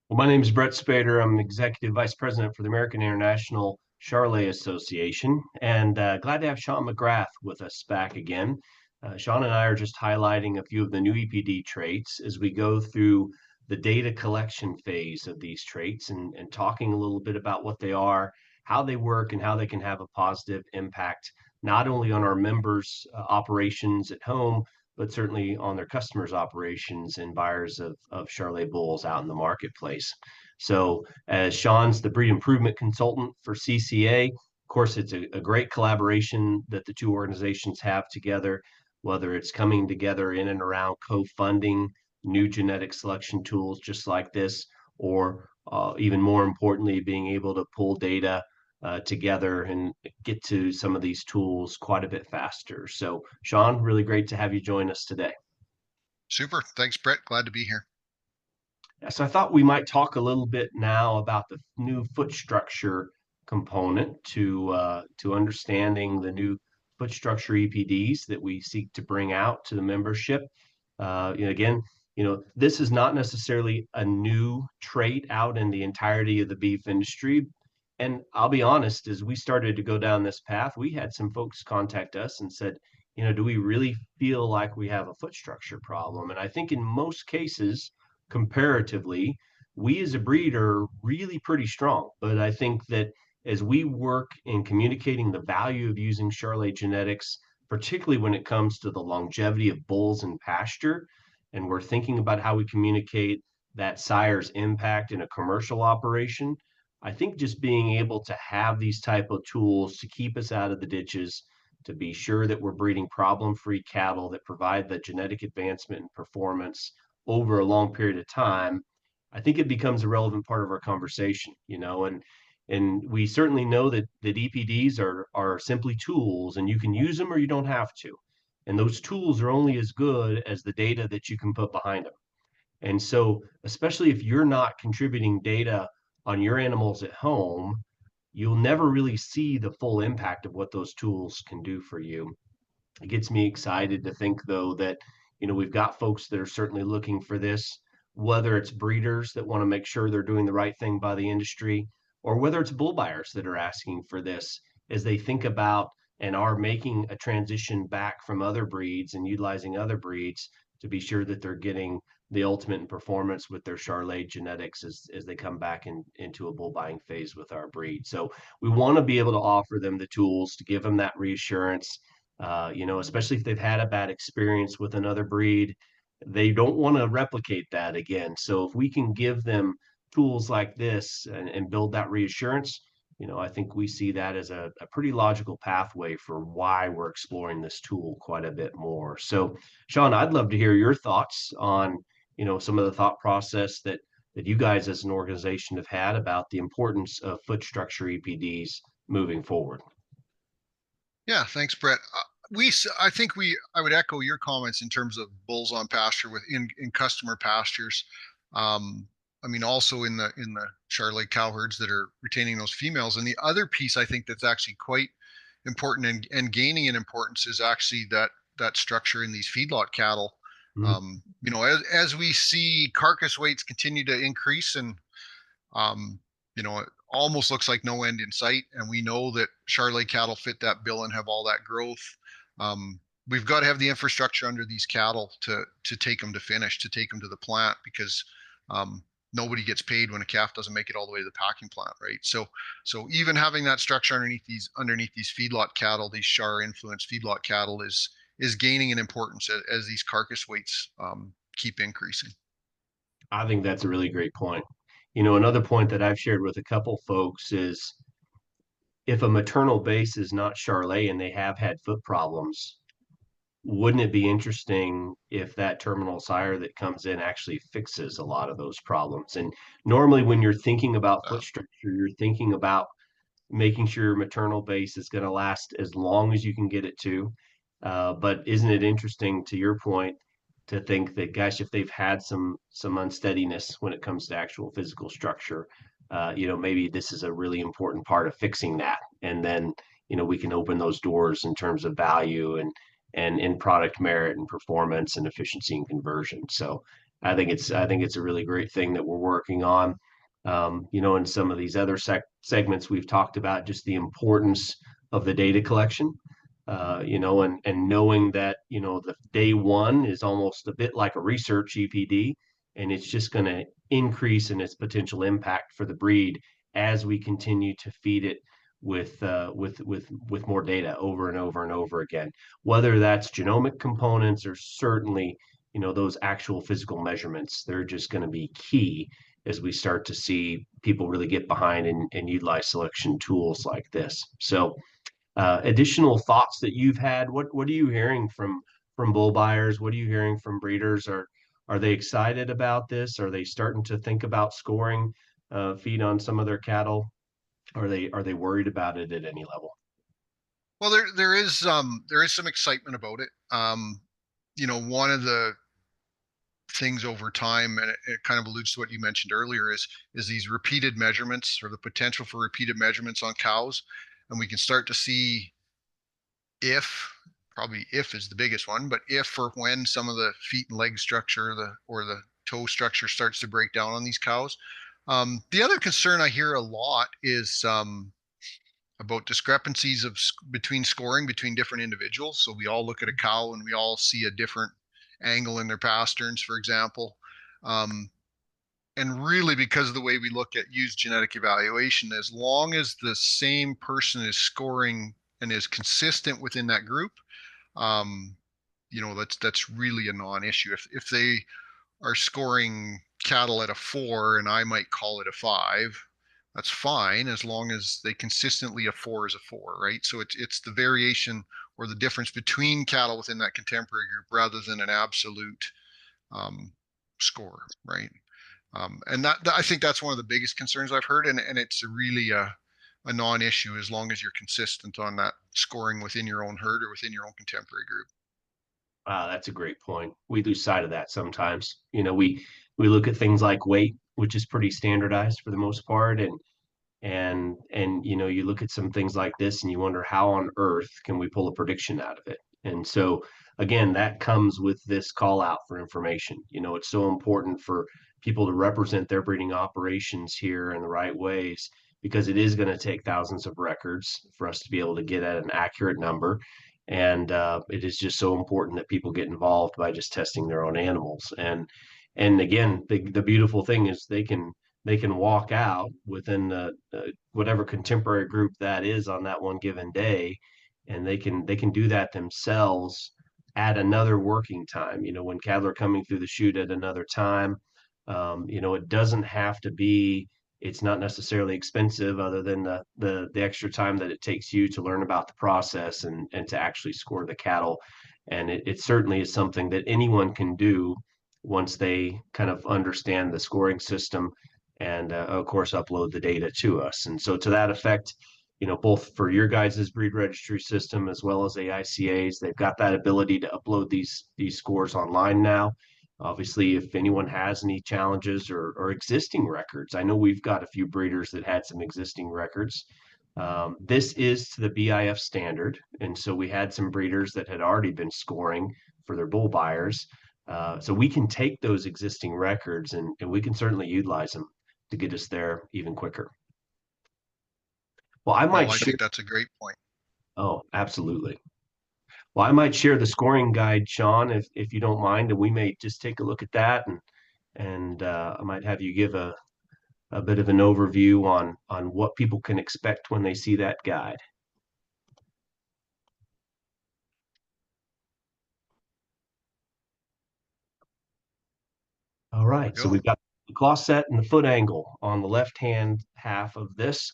Well, my name is Brett Spader. I'm Executive Vice President for the American International Charolais Association, and glad to have Sean McGrath with us back again. Sean and I are just highlighting a few of the new EPD traits as we go through the data collection phase of these traits and talking a little bit about what they are, how they work, and how they can have a positive impact, not only on our members' operations at home, but certainly on their customers' operations and buyers of Charolais bulls out in the marketplace. So, as Sean's the breed improvement consultant for CCA, of course, it's a great collaboration that the two organizations have together, whether it's coming together in and around co-funding new genetic selection tools just like this, or even more importantly, being able to pull data together and get to some of these tools quite a bit faster. So, Sean, really great to have you join us today. Super. Thanks, Brett. Glad to be here. So, I thought we might talk a little bit now about the new foot structure component to understanding the new foot structure EPDs that we seek to bring out to the membership. Again, this is not necessarily a new trait out in the entirety of the beef industry. And I'll be honest, as we started to go down this path, we had some folks contact us and said, do we really feel like we have a foot structure problem? And I think in most cases, comparatively, we as a breed are really pretty strong. But I think that as we work in communicating the value of using Charolais genetics, particularly when it comes to the longevity of bulls in pasture, and we're thinking about how we communicate that sire's impact in a commercial operation, I think just being able to have these type of tools to keep us out of the ditches, to be sure that we're breeding problem-free cattle that provide the genetic advancement and performance over a long period of time, I think it becomes a relevant part of our conversation, and we certainly know that EPDs are simply tools, and you can use them or you don't have to. And those tools are only as good as the data that you can put behind them. And so, especially if you're not contributing data on your animals at home, you'll never really see the full impact of what those tools can do for you. It gets me excited to think, though, that we've got folks that are certainly looking for this, whether it's breeders that want to make sure they're doing the right thing by the industry, or whether it's bull buyers that are asking for this as they think about and are making a transition back from other breeds and utilizing other breeds to be sure that they're getting the ultimate in performance with their Charolais genetics as they come back into a bull buying phase with our breed. So we want to be able to offer them the tools to give them that reassurance, especially if they've had a bad experience with another breed. They don't want to replicate that again. So if we can give them tools like this and build that reassurance, I think we see that as a pretty logical pathway for why we're exploring this tool quite a bit more. So, Sean, I'd love to hear your thoughts on, some of the thought process that you guys as an organization have had about the importance of foot structure EPDs moving forward. Yeah, thanks, Brett. I think I would echo your comments in terms of bulls on pasture in customer pastures. I mean, also in the Charolais cow herds that are retaining those females. And the other piece I think that's actually quite important and gaining in importance is actually that structure in these feedlot cattle. Mhm. As we see carcass weights continue to increase and it almost looks like no end in sight. And we know that Charolais cattle fit that bill and have all that growth. We've got to have the infrastructure under these cattle to take them to finish, to take them to the plant, because nobody gets paid when a calf doesn't make it all the way to the packing plant, right? So even having that structure underneath these feedlot cattle, these Char influenced feedlot cattle, is gaining in importance as these carcass weights keep increasing. I think that's a really great point. Another point that I've shared with a couple folks is if a maternal base is not Charolais and they have had foot problems, wouldn't it be interesting if that terminal sire that comes in actually fixes a lot of those problems? And normally, when you're thinking about foot structure, you're thinking about making sure your maternal base is going to last as long as you can get it to. But isn't it interesting, to your point, to think that, gosh, if they've had some unsteadiness when it comes to actual physical structure, maybe this is a really important part of fixing that, and then we can open those doors in terms of value and in product merit and performance and efficiency and conversion. So I think it's a really great thing that we're working on. In some of these other segments, we've talked about just the importance of the data collection. And knowing that the day one is almost a bit like a research EPD, and it's just going to increase in its potential impact for the breed as we continue to feed it with more data over and over and over again, whether that's genomic components or certainly those actual physical measurements. They're just going to be key as we start to see people really get behind and utilize selection tools like this. So additional thoughts that you've had, what are you hearing from bull buyers? What are you hearing from breeders? Are they excited about this? Are they starting to think about scoring feed on some of their cattle? Are they worried about it at any level? Well, there is some excitement about it. One of the things over time, and it kind of alludes to what you mentioned earlier, is these repeated measurements or the potential for repeated measurements on cows, and we can start to see if probably if is the biggest one, but if or when some of the feet and leg structure or the toe structure starts to break down on these cows. The other concern I hear a lot is about discrepancies between scoring between different individuals. So we all look at a cow and we all see a different angle in their pasterns, for example. Um, and really, because of the way we look at used genetic evaluation, as long as the same person is scoring and is consistent within that group, um, that's really a non-issue. If they are scoring cattle at a 4 and I might call it a 5, that's fine as long as they consistently a 4 is a 4, right? So it's the variation or the difference between cattle within that contemporary group rather than an absolute um, score, right? And I think that's one of the biggest concerns I've heard, and it's really a non-issue as long as you're consistent on that scoring within your own herd or within your own contemporary group. Wow, that's a great point. We lose sight of that sometimes. We look at things like weight, which is pretty standardized for the most part, and you look at some things like this and you wonder how on earth can we pull a prediction out of it. And so again, that comes with this call out for information. It's so important for people to represent their breeding operations here in the right ways, because it is going to take thousands of records for us to be able to get at an accurate number. And it is just so important that people get involved by just testing their own animals. And again, the beautiful thing is they can walk out within whatever contemporary group that is on that one given day, and they can do that themselves at another working time. When cattle are coming through the chute at another time, it doesn't have to be. It's not necessarily expensive, other than the extra time that it takes you to learn about the process and to actually score the cattle. And it certainly is something that anyone can do once they kind of understand the scoring system and of course upload the data to us. And so to that effect, both for your guys' breed registry system as well as AICA's, they've got that ability to upload these scores online now. Obviously, if anyone has any challenges or existing records, I know we've got a few breeders that had some existing records. This is to the BIF standard, and so we had some breeders that had already been scoring for their bull buyers. So we can take those existing records and we can certainly utilize them to get us there even quicker. Well, I No, might I share. think that's a great point. Oh, absolutely. Well, I might share the scoring guide, Sean, if you don't mind, and we may just take a look at that, and I might have you give a bit of an overview on what people can expect when they see that guide. All There we right, so go. we've got the claw set and the foot angle on the left-hand half of this.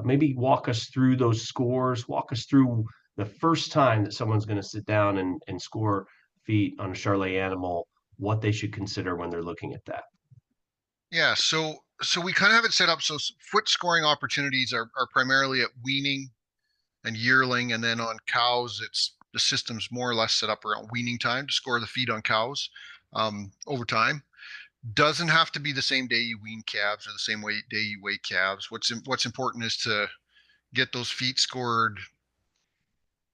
Maybe walk us through those scores, walk us through the first time that someone's going to sit down and score feet on a Charolais animal, what they should consider when they're looking at that. Yeah, so we kind of have it set up so foot scoring opportunities are primarily at weaning and yearling, and then on cows, it's the system's more or less set up around weaning time to score the feet on cows over time. Doesn't have to be the same day you wean calves or the same day you weigh calves. What's important is to get those feet scored,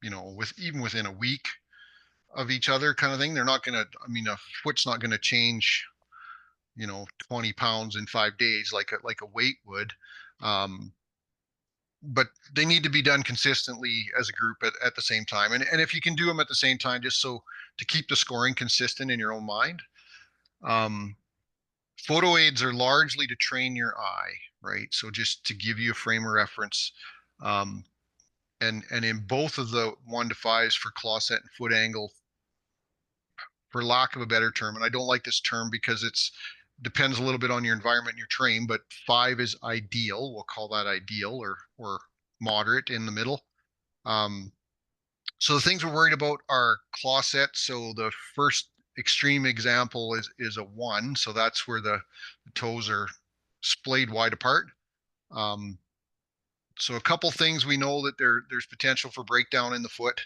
with even within a week of each other kind of thing. They're not gonna, I mean, a foot's not gonna change 20 pounds in 5 days like a weight would. Um, but they need to be done consistently as a group at the same time. And if you can do them at the same time, just so to keep the scoring consistent in your own mind. Um, Photo aids are largely to train your eye, right? So just to give you a frame of reference, um, and in both of the 1 to 5s for claw set and foot angle, for lack of a better term, and I don't like this term because it's depends a little bit on your environment and your terrain, but 5 is ideal. We'll call that ideal or moderate in the middle. Um, so the things we're worried about are claw sets. So the first extreme example is a 1. So that's where the toes are splayed wide apart. Um, so a couple things we know that there's potential for breakdown in the foot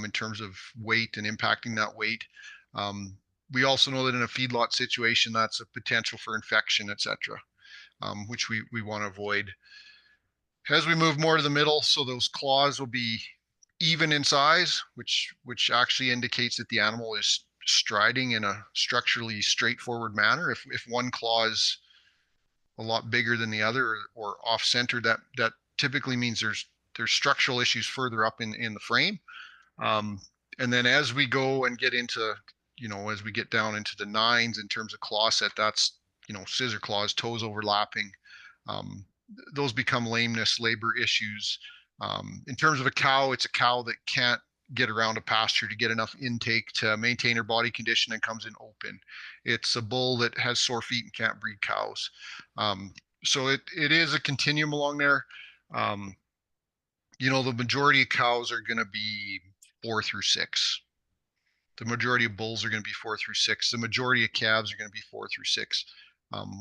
in terms of weight and impacting that weight. Um, we also know that in a feedlot situation, that's a potential for infection, etc., which we want to avoid. As we move more to the middle, so those claws will be even in size, which actually indicates that the animal is striding in a structurally straightforward manner. If one claw is a lot bigger than the other or off center, that typically means there's structural issues further up in the frame. Um, and then as we go and get into, as we get down into the 9s in terms of claw set, that's, scissor claws, toes overlapping. Um, those become lameness, labor issues. In terms of a cow, it's a cow that can't get around a pasture to get enough intake to maintain her body condition and comes in open. It's a bull that has sore feet and can't breed cows. Um, so it is a continuum along there. Um, the majority of cows are going to be 4 through 6. The majority of bulls are going to be 4 through 6. The majority of calves are going to be 4 through 6.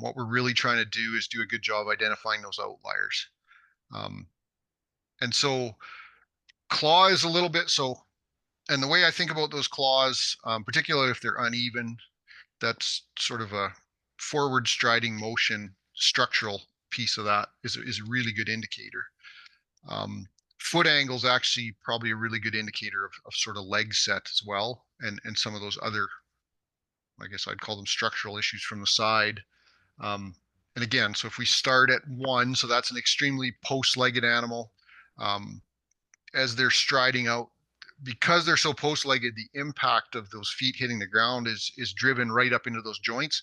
What we're really trying to do is do a good job identifying those outliers. Um, and so claw is a little bit so, and the way I think about those claws, particularly if they're uneven, that's sort of a forward striding motion structural piece of that is a really good indicator. Um, Foot angle is actually probably a really good indicator of sort of leg set as well, and some of those other, I guess I'd call them structural issues from the side. Um, and again, so if we start at 1, so that's an extremely post-legged animal. Um, as they're striding out, because they're so post-legged, the impact of those feet hitting the ground is driven right up into those joints,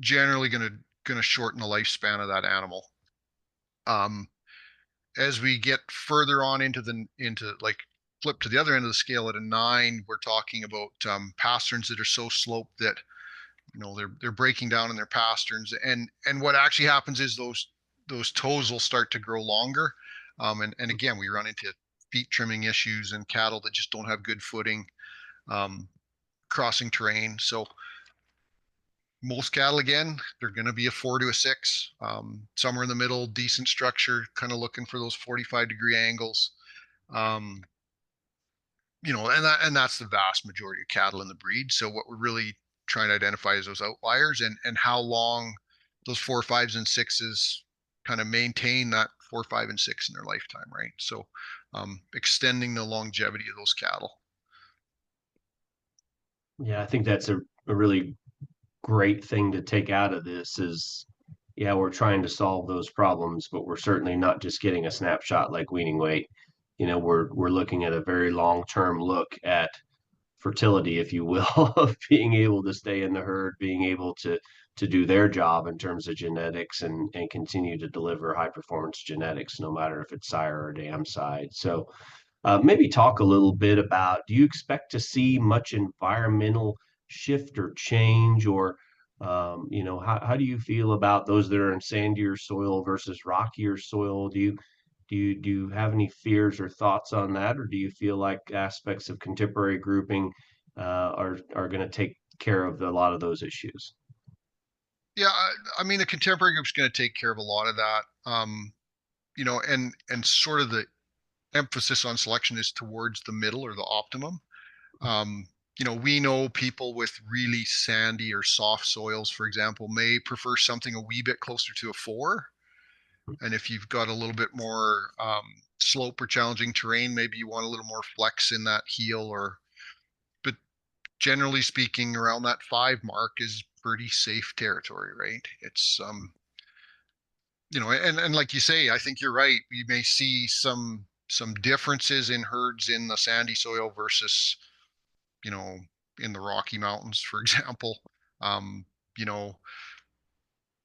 generally gonna shorten the lifespan of that animal. Um, as we get further on into like flip to the other end of the scale at a 9, we're talking about pasterns that are so sloped that they're breaking down in their pasterns, and what actually happens is those toes will start to grow longer, and again we run into feet trimming issues and cattle that just don't have good footing, um, crossing terrain. So most cattle, again, they're going to be a 4 to a 6, somewhere in the middle, decent structure, kind of looking for those 45-degree angles. um, and that's the vast majority of cattle in the breed. So what we're really trying to identify is those outliers, and how long those 4, 5s, and 6s kind of maintain that 4, 5, and 6 in their lifetime, right? So extending the longevity of those cattle. Yeah, I think that's a really great thing to take out of this is, yeah, we're trying to solve those problems, but we're certainly not just getting a snapshot like weaning weight. We're looking at a very long-term look at fertility, if you will, of being able to stay in the herd, being able to do their job in terms of genetics and continue to deliver high performance genetics, no matter if it's sire or dam side. So maybe talk a little bit about, do you expect to see much environmental shift or change, or how do you feel about those that are in sandier soil versus rockier soil? Do you have any fears or thoughts on that, or do you feel like aspects of contemporary grouping are going to take care of a lot of those issues? Yeah, I mean the contemporary group's going to take care of a lot of that. And sort of the emphasis on selection is towards the middle or the optimum. Um, we know people with really sandy or soft soils, for example, may prefer something a wee bit closer to a 4. And if you've got a little bit more slope or challenging terrain, maybe you want a little more flex in that heel. But generally speaking, around that 5 mark is pretty safe territory, right? It's and like you say, I think you're right. You may see some differences in herds in the sandy soil versus, you know, in the Rocky Mountains, for example. Um, you know,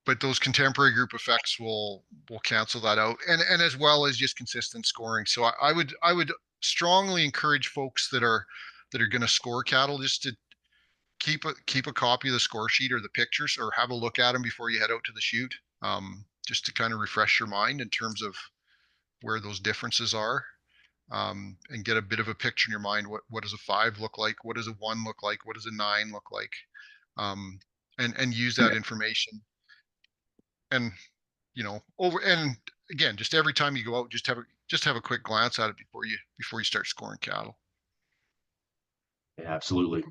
but those contemporary group effects will cancel that out, and as well as just consistent scoring. So I would strongly encourage folks that are going to score cattle just to keep a copy of the score sheet or the pictures, or have a look at them before you head out to the shoot, just to kind of refresh your mind in terms of where those differences are, and get a bit of a picture in your mind. What does a 5 look like? What does a 1 look like? What does a 9 look like? Um, and use that information. And over and again, just every time you go out, just have a quick glance at it before you start scoring cattle. Yeah, absolutely.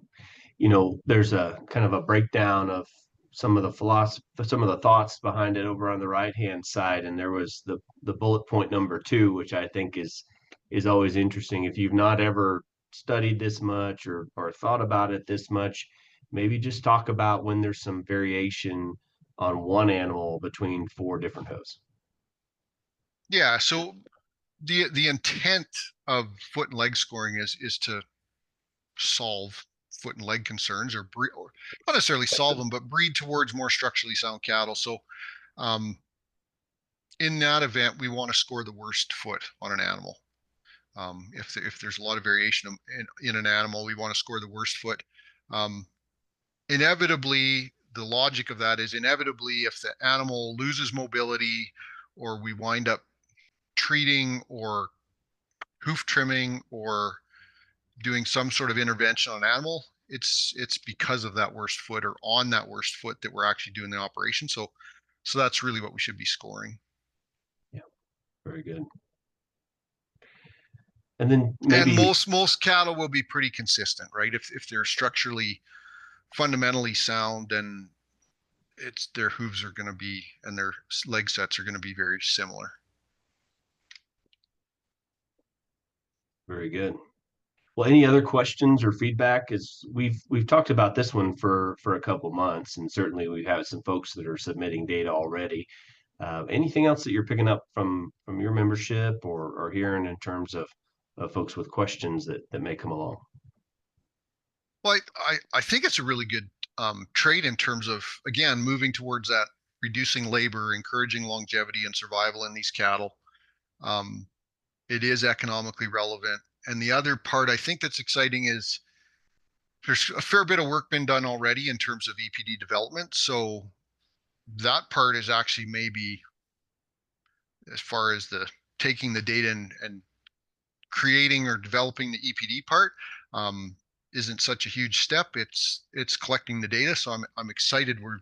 There's a kind of a breakdown of some of the philosophy, some of the thoughts behind it over on the right hand side, and there was the bullet point number 2, which I think is always interesting. If you've not ever studied this much or thought about it this much, maybe just talk about when there's some variation on one animal between 4 different hooves. Yeah. So the intent of foot and leg scoring is to solve foot and leg concerns, or breed, or not necessarily solve them, but breed towards more structurally sound cattle. So, um, in that event, we want to score the worst foot on an animal. If there's a lot of variation in an animal, we want to score the worst foot. Um, Inevitably, the logic of that is inevitably if the animal loses mobility, or we wind up treating or hoof trimming or doing some sort of intervention on an animal, it's because of that worst foot, or on that worst foot, that we're actually doing the operation. So that's really what we should be scoring. Yeah, very good. And then And maybe most cattle will be pretty consistent, right? If they're structurally fundamentally sound, then it's their hooves are going to be, and their leg sets are going to be very similar. very good. Well, any other questions or feedback? As we've talked about this one for a couple months, and certainly we have some folks that are submitting data already. Anything else that you're picking up from your membership or hearing in terms of folks with questions that may come along? Well, I think it's a really good trade in terms of, again, moving towards that, reducing labor, encouraging longevity and survival in these cattle. Um, it is economically relevant. And the other part I think that's exciting is there's a fair bit of work been done already in terms of EPD development. So that part is actually, maybe, as far as the taking the data and creating or developing the EPD part, um, isn't such a huge step. It's collecting the data. So I'm excited we've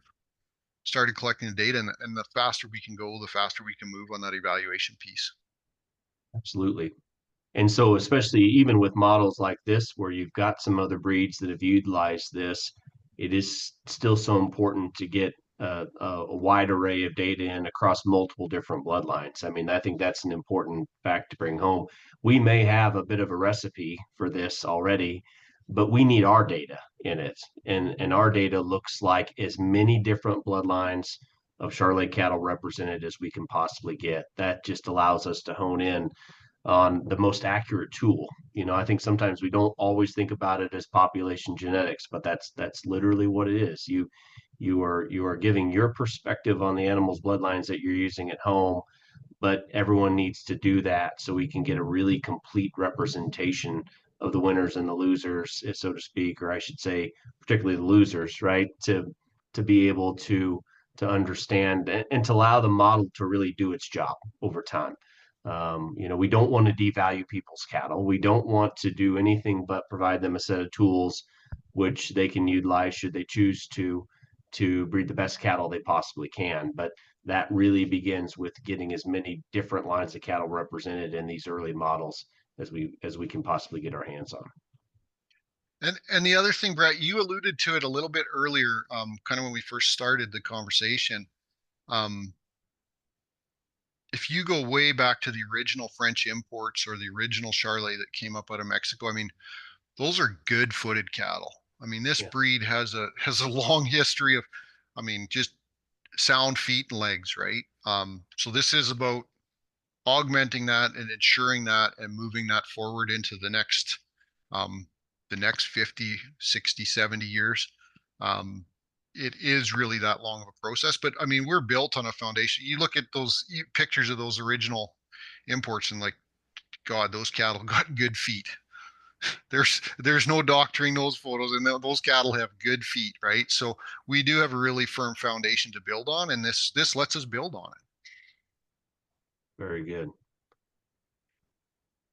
started collecting the data, and the faster we can go, the faster we can move on that evaluation piece. Absolutely. And so, especially even with models like this, where you've got some other breeds that have utilized this, it is still so important to get a wide array of data in across multiple different bloodlines. I mean, I think that's an important fact to bring home. We may have a bit of a recipe for this already, but we need our data in it. And our data looks like as many different bloodlines of Charolais cattle represented as we can possibly get. That just allows us to hone in on the most accurate tool. I think sometimes we don't always think about it as population genetics, but that's literally what it is. You are giving your perspective on the animal's bloodlines that you're using at home, but everyone needs to do that so we can get a really complete representation of the winners and the losers, so to speak, or I should say, particularly the losers, right? To be able to understand and to allow the model to really do its job over time. We don't want to devalue people's cattle. We don't want to do anything but provide them a set of tools which they can utilize should they choose to breed the best cattle they possibly can. But that really begins with getting as many different lines of cattle represented in these early models as we can possibly get our hands on. And the other thing, Brett, you alluded to it a little bit earlier, kind of when we first started the conversation. Um, if you go way back to the original French imports or the original Charolais that came up out of Mexico, I mean, those are good footed cattle. I mean, this Yeah, breed has a long history of, I mean, just sound feet and legs, right? So this is about augmenting that and ensuring that and moving that forward into um, the next 50, 60, 70 years. Um, it is really that long of a process, but I mean, we're built on a foundation. You look at those pictures of those original imports and like, God, those cattle got good feet. There's no doctoring those photos, and those cattle have good feet, right? So we do have a really firm foundation to build on, and this lets us build on it. very good.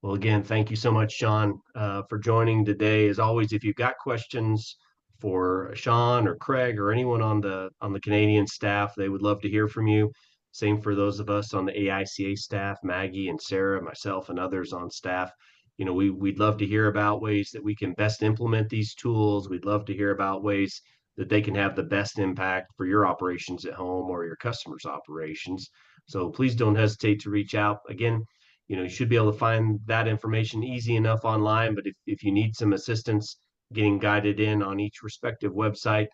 Well, again, thank you so much, Sean, for joining today. As always, if you've got questions for Sean or Craig or anyone on the Canadian staff, they would love to hear from you. Same for those of us on the AICA staff, Maggie and Sarah, myself, and others on staff. We'd love to hear about ways that we can best implement these tools. We'd love to hear about ways that they can have the best impact for your operations at home or your customers' operations. So please don't hesitate to reach out. Again, you should be able to find that information easy enough online. But if you need some assistance getting guided in on each respective website,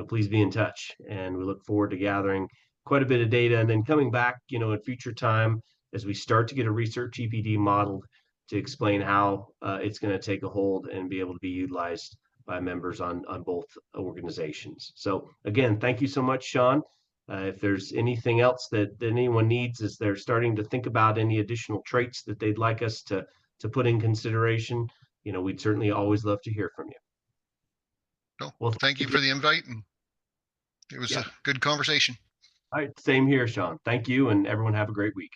please be in touch. And we look forward to gathering quite a bit of data and then coming back, in future time as we start to get a research EPD modeled to explain how it's going to take a hold and be able to be utilized by members on both organizations. So again, thank you so much, Sean. If there's anything else that anyone needs as they're starting to think about any additional traits that they'd like us to put in consideration, we'd certainly always love to hear from you. So Well, thank you again, for the invite, and it was yeah. a good conversation. All right, same here, Sean. Thank you, and everyone have a great week.